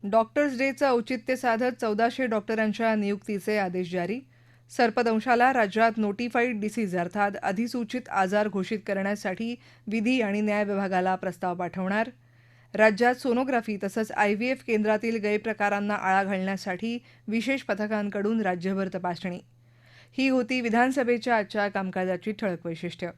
Doctors डेचं औचित्य साधत 1400 डॉक्टरांच्या नियुक्तीचे आदेश जारी. सर्पदंशाला राज्यात नोटिफाईड डिसीज अर्थात अधिसूचित आजार घोषित करण्यासाठी विधी आणि न्याय विभागाला प्रस्ताव पाठवणार. राज्यात सोनोग्राफी तसंच IVF केंद्रातील गैरप्रकारांना आळा घालण्यासाठी विशेष पथकांकडून राज्यभर तपासणी. ही होती विधानसभेच्या आजच्या कामकाजाची ठळक वैशिष्ट्य.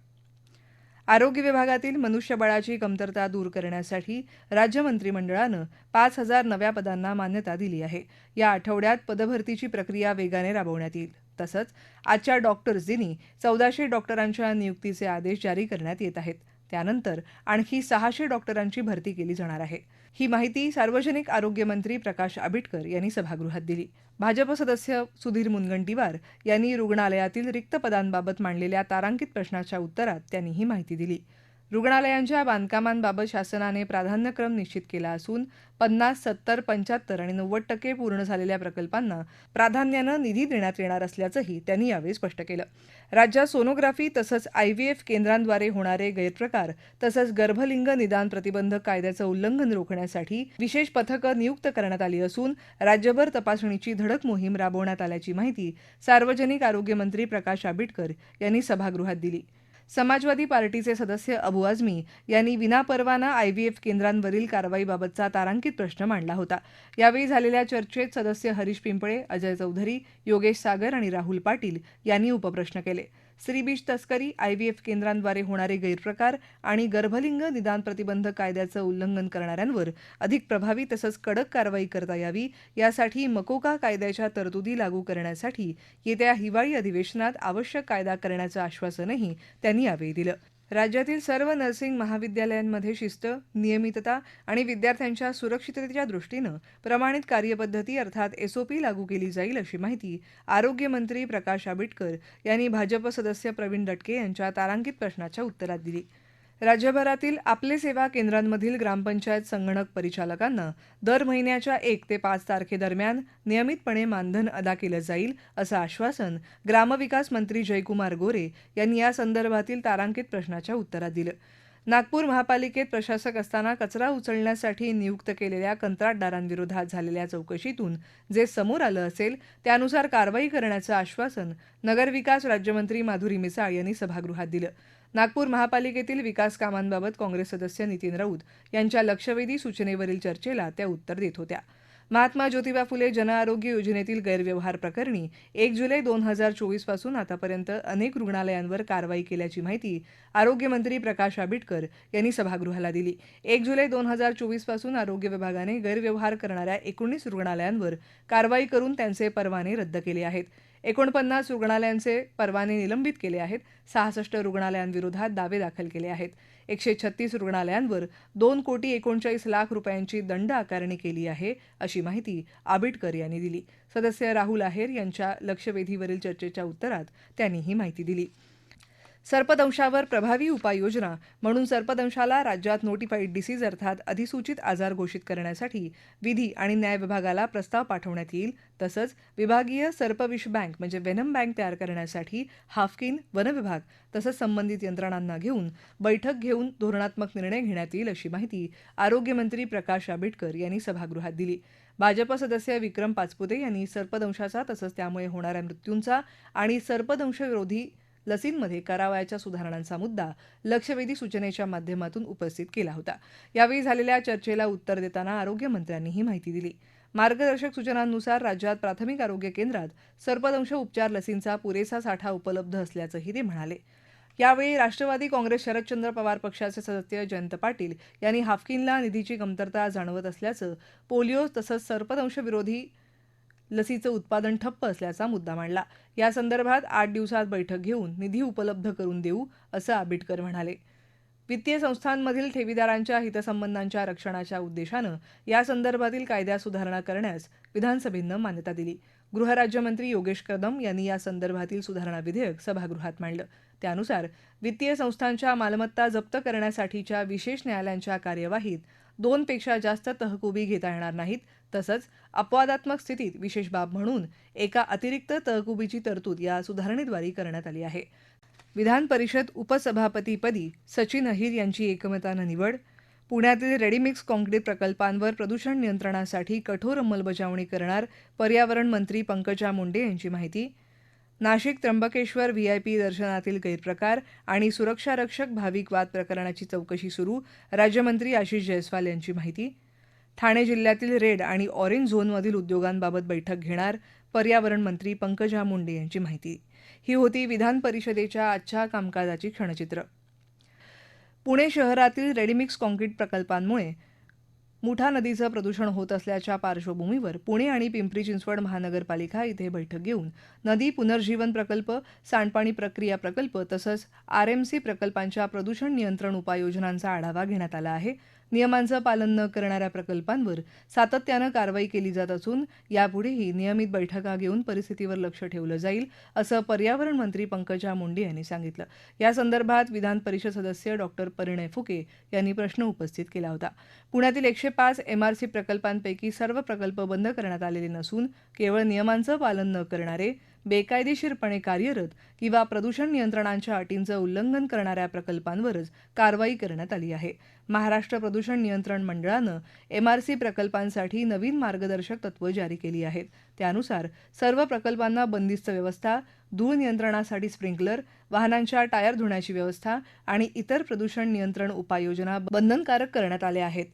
आरोग्य विभागातील मनुष्यबळाची कमतरता दूर करण्यासाठी राज्य मंत्रिमंडळानं 5,000 नव्या पदांना मान्यता दिली आहे. या आठवड्यात पदभरतीची प्रक्रिया वेगाने राबवण्यात येईल. तसंच आजच्या डॉक्टर्स दिनी 1400 डॉक्टरांच्या नियुक्तीचे आदेश जारी करण्यात येत आहेत. त्यानंतर आणखी 600 डॉक्टरांची भरती केली जाणार आहे. ही माहिती सार्वजनिक आरोग्य मंत्री प्रकाश आंबेडकर यांनी सभागृहात दिली. भाजप सदस्य सुधीर मुनगंटीवार यांनी रुग्णालयातील रिक्त पदांबाबत मांडलेल्या तारांकित प्रश्नाच्या उत्तरात त्यांनी ही माहिती दिली. रुग्णालयांच्या बांधकामांबाबत शासनाने प्राधान्यक्रम निश्चित केला असून 50, 70, 75 आणि 90% पूर्ण झालेल्या प्रकल्पांना प्राधान्यानं निधी देण्यात येणार असल्याचंही त्यांनी यावेळी स्पष्ट केलं. राज्यात सोनोग्राफी तसंच IVF केंद्रांद्वारे होणारे गैरप्रकार तसंच गर्भलिंग निदान प्रतिबंधक कायद्याचं उल्लंघन रोखण्यासाठी विशेष पथकं नियुक्त करण्यात आली असून राज्यभर तपासणीची धडक मोहीम राबवण्यात आल्याची माहिती सार्वजनिक आरोग्य मंत्री प्रकाश आंबेडकर यांनी सभागृहात दिली. समाजवादी पार्टीचे सदस्य अबू आझमी यांनी विनापरवाना IVF केंद्रांवरील कारवाईबाबतचा तारांकित प्रश्न मांडला होता. यावेळी झालेल्या चर्चेत सदस्य हरीश पिंपळे, अजय चौधरी, योगेश सागर आणि राहुल पाटील यांनी उपप्रश्न केले. स्त्रीबीज तस्करी, IVF केंद्रांद्वारे होणारे गैरप्रकार आणि गर्भलिंग निदान प्रतिबंधक कायद्याचं उल्लंघन करणाऱ्यांवर अधिक प्रभावी तसंच कडक कारवाई करता यावी यासाठी मकोका कायद्याच्या तरतुदी लागू करण्यासाठी येत्या हिवाळी अधिवेशनात आवश्यक कायदा करण्याचं आश्वासनही त्यांनी यावेळी दिलं. राज्यातील सर्व नर्सिंग महाविद्यालयांमध्ये शिस्त, नियमितता आणि विद्यार्थ्यांच्या सुरक्षिततेच्या दृष्टीनं प्रमाणित कार्यपद्धती अर्थात SOP लागू केली जाईल अशी माहिती आरोग्यमंत्री प्रकाश आंबेडकर यांनी भाजप सदस्य प्रवीण दटके यांच्या तारांकित प्रश्नाच्या उत्तरात दिली. राज्यभरातील आपले सेवा केंद्रांमधील ग्रामपंचायत संगणक परिचालकांना दर महिन्याच्या 1 ते 5 तारखेदरम्यान नियमितपणे मानधन अदा केलं जाईल असं आश्वासन ग्रामविकास मंत्री जयकुमार गोरे यांनी या संदर्भातील तारांकित प्रश्नाच्या उत्तरात दिलं. नागपूर महापालिकेत प्रशासक असताना कचरा उचलण्यासाठी नियुक्त केलेल्या कंत्राटदारांविरोधात झालेल्या चौकशीतून जे समोर आलं असेल त्यानुसार कारवाई करण्याचं आश्वासन नगरविकास राज्यमंत्री माधुरी मिसाळ यांनी सभागृहात दिलं. नागपूर महापालिकेतील विकास कामांबाबत काँग्रेस सदस्य नितीन राऊत यांच्या लक्षवेधी सूचनेवरील चर्चेला त्या उत्तर देत होत्या. महात्मा ज्योतिबा फुले जनआरोग्य योजनेतील गैरव्यवहार प्रकरणी 1 जुलै 2024 पासून आतापर्यंत अनेक रुग्णालयांवर कारवाई केल्याची माहिती आरोग्यमंत्री प्रकाश आंबेडकर यांनी सभागृहाला दिली. 1 जुलै 2024 पासून आरोग्य विभागाने गैरव्यवहार करणाऱ्या 19 रुग्णालयांवर कारवाई करून त्यांचे परवाने रद्द केले आहेत. 49 रुग्णालयांचे परवाने निलंबित केले आहेत. 66 रुग्णालयांविरोधात दावे दाखल केले आहेत. 136 रुग्णालयांवर 2,39,00,000 रुपयांची दंड आकारणी केली आहे अशी माहिती आंबेडकर यांनी दिली. सदस्य राहुल आहेर यांच्या लक्षवेधीवरील चर्चेच्या उत्तरात त्यांनी ही माहिती दिली. सर्पदंशावर प्रभावी उपाययोजना म्हणून सर्पदंशाला राज्यात नोटिफाईड डिसीज अर्थात अधिसूचित आजार घोषित करण्यासाठी विधी आणि न्याय विभागाला प्रस्ताव पाठवण्यात येईल. तसंच विभागीय सर्पविष बँक म्हणजे वेनम बँक तयार करण्यासाठी हाफकिन, वन विभाग तसंच संबंधित यंत्रणांना घेऊन बैठक घेऊन धोरणात्मक निर्णय घेण्यात येईल अशी माहिती आरोग्यमंत्री प्रकाश आंबेडकर यांनी सभागृहात दिली. भाजप सदस्य विक्रम पाचपुते यांनी सर्पदंशाचा तसंच त्यामुळे होणाऱ्या मृत्यूंचा आणि सर्पदंशविरोधी लसींमध्ये करावयाच्या सुधारणांचा मुद्दा लक्षवेधी सूचनेच्या माध्यमातून उपस्थित केला होता. यावेळी झालेल्या चर्चेला उत्तर देताना आरोग्यमंत्र्यांनी ही माहिती दिली. मार्गदर्शक सूचनांनुसार राज्यात प्राथमिक आरोग्य केंद्रात सर्पदंश उपचार लसींचा पुरेसा साठा उपलब्ध असल्याचंही ते म्हणाले. यावेळी राष्ट्रवादी काँग्रेस शरदचंद्र पवार पक्षाचे सदस्य जयंत पाटील यांनी हाफकिनला निधीची कमतरता जाणवत असल्याचं, पोलिओ तसंच सर्पदंशविरोधी लसीचं उत्पादन ठप्प असल्याचा मुद्दा मांडला. या संदर्भात 8 दिवसात बैठक घेऊन निधी उपलब्ध करून देऊ असं आंबेडकर म्हणाले. वित्तीय संस्थांमधील ठेवीदारांच्या हितसंबंधांच्या रक्षणाच्या उद्देशानं या संदर्भातील कायद्यात सुधारणा करण्यास विधानसभेनं मान्यता दिली. गृहराज्यमंत्री योगेश कदम यांनी या संदर्भातील सुधारणा विधेयक सभागृहात मांडलं. त्यानुसार वित्तीय संस्थांच्या मालमत्ता जप्त करण्यासाठीच्या विशेष न्यायालयांच्या कार्यवाहीत 2 पेक्षा जास्त तहकुबी घेता येणार नाहीत. तसंच अपवादात्मक स्थितीत विशेष बाब म्हणून एका अतिरिक्त तहकुबीची तरतूद या सुधारणेद्वारे करण्यात आली आहे. विधान परिषद उपसभापतीपदी सचिन अहिर यांची एकमतानं निवड. पुण्यातील रेडीमिक्स काँक्रीट प्रकल्पांवर प्रदूषण नियंत्रणासाठी कठोर अंमलबजावणी करणार पर्यावरण मंत्री पंकजा मुंडे यांची माहिती. नाशिक त्र्यंबकेश्वर व्हीआयपी दर्शनातील गैरप्रकार आणि सुरक्षारक्षक भाविक वाद प्रकरणाची चौकशी सुरू, राज्यमंत्री आशिष जयस्वाल यांची माहिती. ठाणे जिल्ह्यातील रेड आणि ऑरेंज झोनमधील उद्योगांबाबत बैठक घेणार पर्यावरण मंत्री पंकजा मुंडे यांची माहिती. ही होती विधान परिषदेच्या आजच्या कामकाजाची क्षणचित्र. पुणे शहरातील रेडीमिक्स काँक्रीट प्रकल्पांमुळे मुठा नदीचं प्रदूषण होत असल्याच्या पार्श्वभूमीवर पुणे आणि पिंपरी चिंचवड महानगरपालिका इथे बैठक घेऊन नदी पुनर्जीवन प्रकल्प, सांडपाणी प्रक्रिया प्रकल्प तसंच आरएमसी प्रकल्पांच्या प्रदूषण नियंत्रण उपाययोजनांचा आढावा घेण्यात आला आहे. नियमांचं पालन न करणाऱ्या प्रकल्पांवर सातत्यानं कारवाई केली जात असून यापुढेही नियमित बैठका घेऊन परिस्थितीवर लक्ष ठेवलं जाईल, असं पर्यावरण मंत्री पंकजा मुंडे यांनी सांगितलं. या संदर्भात विधान परिषद सदस्य डॉक्टर परिणय फुके यांनी प्रश्न उपस्थित केला होता. पुण्यातील 105 एमआरसी प्रकल्पांपैकी सर्व प्रकल्प बंद करण्यात आलेले नसून केवळ नियमांचं पालन न करणारे, बेकायदेशीरपणे कार्यरत किंवा प्रदूषण नियंत्रणांच्या अटींचं उल्लंघन करणाऱ्या प्रकल्पांवरच कारवाई करण्यात आली आहे. महाराष्ट्र प्रदूषण नियंत्रण मंडळानं एमआरसी प्रकल्पांसाठी नवीन मार्गदर्शक तत्त्व जारी केली आहेत. त्यानुसार सर्व प्रकल्पांना बंदिस्त व्यवस्था, धूळ नियंत्रणासाठी स्प्रिंकलर, वाहनांच्या टायर धुण्याची व्यवस्था आणि इतर प्रदूषण नियंत्रण उपाययोजना बंधनकारक करण्यात आल्या आहेत.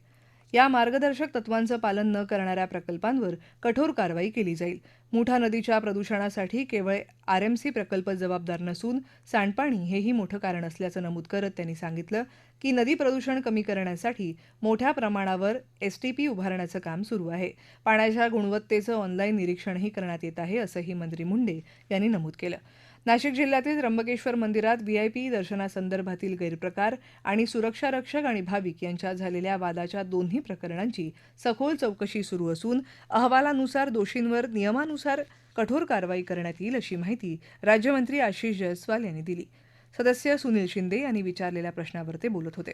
या मार्गदर्शक तत्वांचं पालन न करणाऱ्या प्रकल्पांवर कठोर कारवाई केली जाईल. मुठा नदीच्या प्रदूषणासाठी केवळ आरएमसी प्रकल्प जबाबदार नसून सांडपाणी हेही मोठं कारण असल्याचं नमूद करत त्यांनी सांगितलं की नदी प्रदूषण कमी करण्यासाठी मोठ्या प्रमाणावर एसटीपी उभारण्याचं काम सुरू आहे. पाण्याच्या गुणवत्तेचं ऑनलाईन निरीक्षणही करण्यात येत आहे, असंही मंत्री मुंडे यांनी नमूद केलं. नाशिक जिल्ह्यातील त्र्यंबकेश्वर मंदिरात व्हीआयपी दर्शनासंदर्भातील गैरप्रकार आणि सुरक्षारक्षक आणि भाविक यांच्यात झालेल्या वादाच्या दोन्ही प्रकरणांची सखोल चौकशी सुरू असून अहवालानुसार दोषींवर नियमानुसार कठोर कारवाई करण्यात येईल, अशी माहिती राज्यमंत्री आशिष जयस्वाल यांनी दिली. सदस्य सुनील शिंदे यांनी विचारलेल्या प्रश्नावर ते बोलत होते.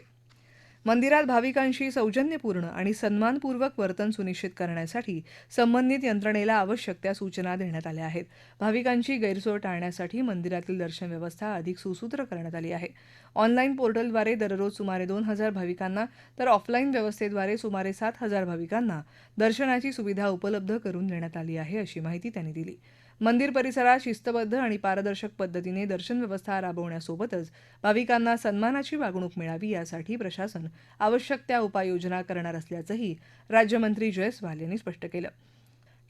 मंदिरात भाविकांशी सौजन्यपूर्ण आणि सन्मानपूर्वक वर्तन सुनिश्चित करण्यासाठी संबंधित यंत्रणेला आवश्यक त्या सूचना देण्यात आल्या आहेत. भाविकांची गैरसोय टाळण्यासाठी मंदिरातील दर्शन व्यवस्था अधिक सुसूत्र करण्यात आली आहे. ऑनलाईन पोर्टलद्वारे दररोज सुमारे 2,000 भाविकांना तर ऑफलाईन व्यवस्थेद्वारे सुमारे 7,000 भाविकांना दर्शनाची सुविधा उपलब्ध करून देण्यात आली आहे, अशी माहिती त्यांनी दिली. मंदिर परिसरात शिस्तबद्ध आणि पारदर्शक पद्धतीने दर्शन व्यवस्था राबवण्यासोबतच भाविकांना सन्मानाची वागणूक मिळावी यासाठी प्रशासन आवश्यक त्या उपाययोजना करणार असल्याचंही राज्यमंत्री जयस्वाल यांनी स्पष्ट केलं.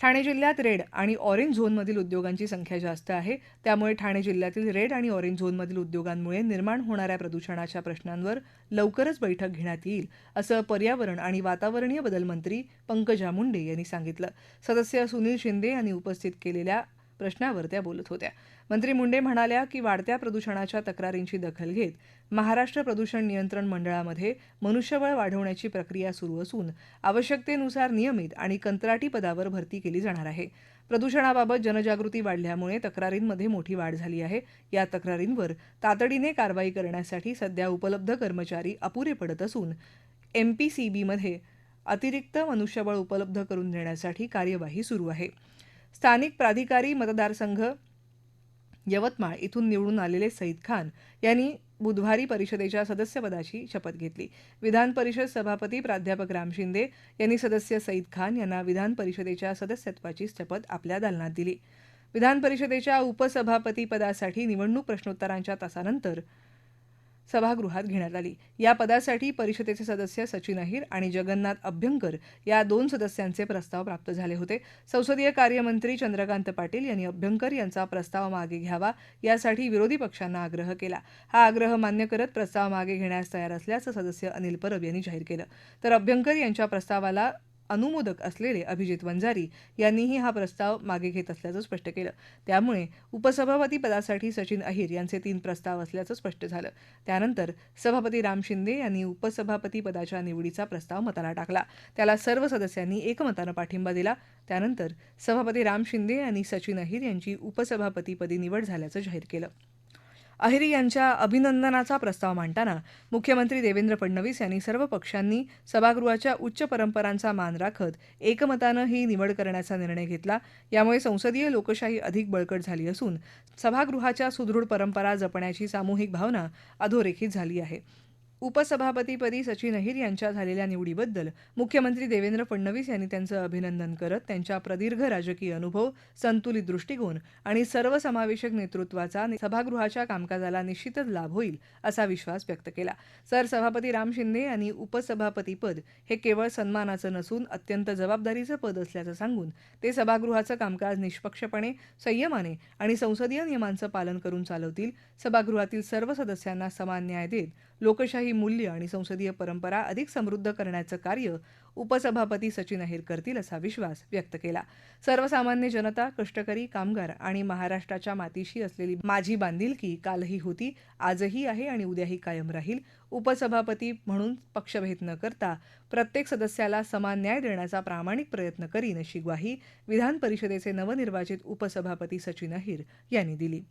ठाणे जिल्ह्यात रेड आणि ऑरेंज झोनमधील उद्योगांची संख्या जास्त आहे. त्यामुळे ठाणे जिल्ह्यातील रेड आणि ऑरेंज झोनमधील उद्योगांमुळे निर्माण होणाऱ्या प्रदूषणाच्या प्रश्नांवर लवकरच बैठक घेण्यात येईल, असं पर्यावरण आणि वातावरणीय बदल मंत्री पंकजा मुंडे यांनी सांगितलं. सदस्य सुनील शिंदे यांनी उपस्थित केलेल्या प्रश्नावर त्या बोलत होत्या. मंत्री मुंडे म्हणाल्या की वाढत्या प्रदूषणाच्या तक्रारींची दखल घेत महाराष्ट्र प्रदूषण नियंत्रण मंडळामध्ये मनुष्यबळ वाढवण्याची प्रक्रिया सुरू असून आवश्यकतेनुसार नियमित आणि कंत्राटी पदावर भरती केली जाणार आहे. प्रदूषणाबाबत जनजागृती वाढल्यामुळे तक्रारींमध्ये मोठी वाढ झाली आहे. या तक्रारींवर तातडीने कारवाई करण्यासाठी सध्या उपलब्ध कर्मचारी अपुरे पडत असून एमपीसीबीमध्ये अतिरिक्त मनुष्यबळ उपलब्ध करून देण्यासाठी कार्यवाही सुरू आहे. स्थानिक प्राधिकारी मतदारसंघ यवतमाळ इथून निवडून आलेले सईद खान यांनी बुधवारी परिषदेच्या सदस्यपदाची शपथ घेतली. विधान परिषद सभापती प्राध्यापक राम शिंदे यांनी सदस्य सईद खान यांना विधान परिषदेच्या सदस्यत्वाची शपथ आपल्या दालनात दिली. विधान परिषदेच्या उपसभापतीपदासाठी निवडणूक प्रश्नोत्तरांच्या तासानंतर सभागृहात घेण्यात आली. या पदासाठी परिषदेचे सदस्य सचिन अहिर आणि जगन्नाथ अभ्यंकर या 2 सदस्यांचे प्रस्ताव प्राप्त झाले होते. संसदीय कार्यमंत्री चंद्रकांत पाटील यांनी अभ्यंकर यांचा प्रस्ताव मागे घ्यावा यासाठी विरोधी पक्षांना आग्रह केला. हा आग्रह मान्य करत प्रस्ताव मागे घेण्यास तयार असल्याचं सदस्य अनिल परब यांनी जाहीर केलं. तर अभ्यंकर यांच्या प्रस्तावाला अनुमोदक असलेले अभिजित वंजारी यांनीही हा प्रस्ताव मागे घेत असल्याचं स्पष्ट केलं. त्यामुळे उपसभापती पदासाठी सचिन अहिर यांचे 3 प्रस्ताव असल्याचं स्पष्ट झालं. त्यानंतर सभापती राम शिंदे यांनी उपसभापती पदाच्या निवडीचा प्रस्ताव मताला टाकला. त्याला सर्व सदस्यांनी एकमतानं पाठिंबा दिला. त्यानंतर सभापती राम शिंदे यांनी सचिन अहिर यांची उपसभापतीपदी निवड झाल्याचं जाहीर केलं. अहिर यांच्या अभिनंदनाचा प्रस्ताव मांडताना मुख्यमंत्री देवेंद्र फडणवीस यांनी सर्व पक्षांनी सभागृहाच्या उच्च परंपरांचा मान राखत एकमतानं ही निवड करण्याचा निर्णय घेतला. यामुळे संसदीय लोकशाही अधिक बळकट झाली असून सभागृहाच्या सुदृढ परंपरा जपण्याची सामूहिक भावना अधोरेखित झाली आहे. उपसभापतीपदी सचिन अहिर यांच्या झालेल्या निवडीबद्दल मुख्यमंत्री देवेंद्र फडणवीस यांनी त्यांचं अभिनंदन करत त्यांच्या प्रदीर्घ राजकीय अनुभव, संतुलित दृष्टिकोन आणि सर्वसमावेशक नेतृत्वाचा सभागृहाच्या कामकाजाला निश्चितच लाभ होईल असा विश्वास व्यक्त केला. सरसभापती राम शिंदे यांनी उपसभापतीपद हे केवळ सन्मानाचं नसून अत्यंत जबाबदारीचं पद असल्याचं सांगून ते सभागृहाचं कामकाज निष्पक्षपणे, संयमाने आणि संसदीय नियमांचं पालन करून चालवतील. सभागृहातील सर्व सदस्यांना समान न्याय देत लोकशाही मूल्य आणि संसदीय परंपरा अधिक समृद्ध करण्याचं कार्य उपसभापती सचिन अहिर करतील असा विश्वास व्यक्त केला. सर्वसामान्य जनता, कष्टकरी, कामगार आणि महाराष्ट्राच्या मातीशी असलेली माझी बांधिलकी कालही होती, आजही आहे आणि उद्याही कायम राहील. उपसभापती म्हणून पक्षभेद न करता प्रत्येक सदस्याला समान न्याय देण्याचा प्रामाणिक प्रयत्न करीन अशी ग्वाही विधान परिषदेचे नवनिर्वाचित उपसभापती सचिन अहिर यांनी दिली.